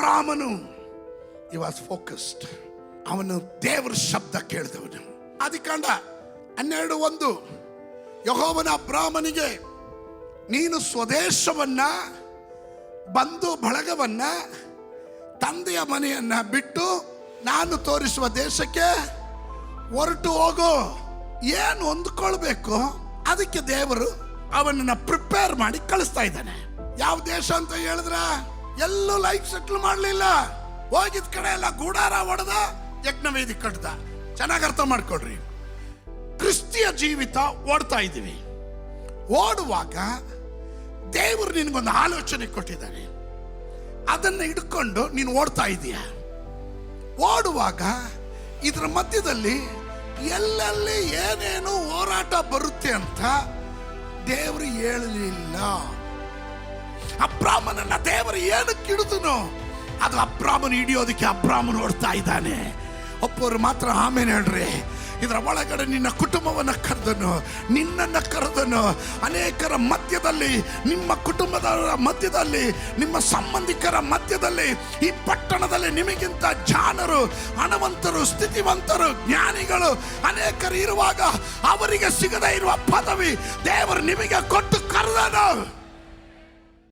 ಅಬ್ರಾಮನು he was focused. ಅವನು ದೇವರ ಶಬ್ದ ಕೇಳಿದವನು. ಆದಿಕಾಂಡ 12:1 ಯೆಹೋವನ ಅಬ್ರಾಮನಿಗೆ, ನೀನು ಸ್ವದೇಶವನ್ನ, ಬಂಧು ಬಳಗವನ್ನ, ತಂದೆಯ ಮನೆಯನ್ನ ಬಿಟ್ಟು ನಾನು ತೋರಿಸುವ ದೇಶಕ್ಕೆ ಹೊರಟು ಹೋಗು. ಏನು ಹೊಂದ್ಕೊಳ್ಬೇಕು ಅದಕ್ಕೆ ದೇವರು ಅವನನ್ನ ಪ್ರಿಪೇರ್ ಮಾಡಿ ಕಳಿಸ್ತಾ ಇದ್ದಾನೆ. ಯಾವ ದೇಶ ಅಂತ ಹೇಳಿದ್ರ ಎಲ್ಲೂ ಲೈಫ್ ಸೆಟ್ಲ್ ಮಾಡಲಿಲ್ಲ. ಹೋಗಿದ ಕಡೆ ಎಲ್ಲ ಗೂಡಾರ ಹೊಡೆದ, ಯಜ್ಞವೇದಿ ಕಟ್ಟದ. ಚೆನ್ನಾಗಿ ಅರ್ಥ ಮಾಡ್ಕೊಡ್ರಿ. ಕ್ರಿಸ್ತಿಯ ಜೀವಿತ ಓಡ್ತಾ ಇದ್ದೀವಿ. ಓಡುವಾಗ ದೇವರು ನಿನಗೊಂದು ಆಲೋಚನೆ ಕೊಟ್ಟಿದ್ದಾನೆ. ಅದನ್ನ ಹಿಡ್ಕೊಂಡು ನೀನು ಓಡ್ತಾ ಇದೀಯ. ಓಡುವಾಗ ಇದರ ಮಧ್ಯದಲ್ಲಿ ಎಲ್ಲೆಲ್ಲಿ ಏನೇನು ಹೋರಾಟ ಬರುತ್ತೆ ಅಂತ ದೇವರು ಹೇಳಲಿಲ್ಲ. ಅಬ್ರಾಮನನ್ನ ದೇವರು ಏನಕ್ಕೆ ಹಿಡಿದನು? ಅದು ಅಬ್ರಾಮನ ಹಿಡಿಯೋದಕ್ಕೆ ಅಬ್ರಾಮನ್ ಓಡ್ತಾ ಇದ್ದಾನೆ. ಒಬ್ಬರು ಮಾತ್ರ ಆಮೇಲೆ ಹೇಳ್ರಿ. ಇದರ ಒಳಗಡೆ ನಿನ್ನ ಕುಟುಂಬವನ್ನು ಕರೆದನು, ನಿನ್ನನ್ನು ಕರೆದನು. ಅನೇಕರ ಮಧ್ಯದಲ್ಲಿ, ನಿಮ್ಮ ಕುಟುಂಬದವರ ಮಧ್ಯದಲ್ಲಿ, ನಿಮ್ಮ ಸಂಬಂಧಿಕರ ಮಧ್ಯದಲ್ಲಿ, ಈ ಪಟ್ಟಣದಲ್ಲಿ ನಿಮಗಿಂತ ಜಾಣರು, ಹಣವಂತರು, ಸ್ಥಿತಿವಂತರು, ಜ್ಞಾನಿಗಳು ಅನೇಕರು ಇರುವಾಗ ಅವರಿಗೆ ಸಿಗದೇ ಇರುವ ಪದವಿ ದೇವರು ನಿಮಗೆ ಕೊಟ್ಟು ಕರೆದನು.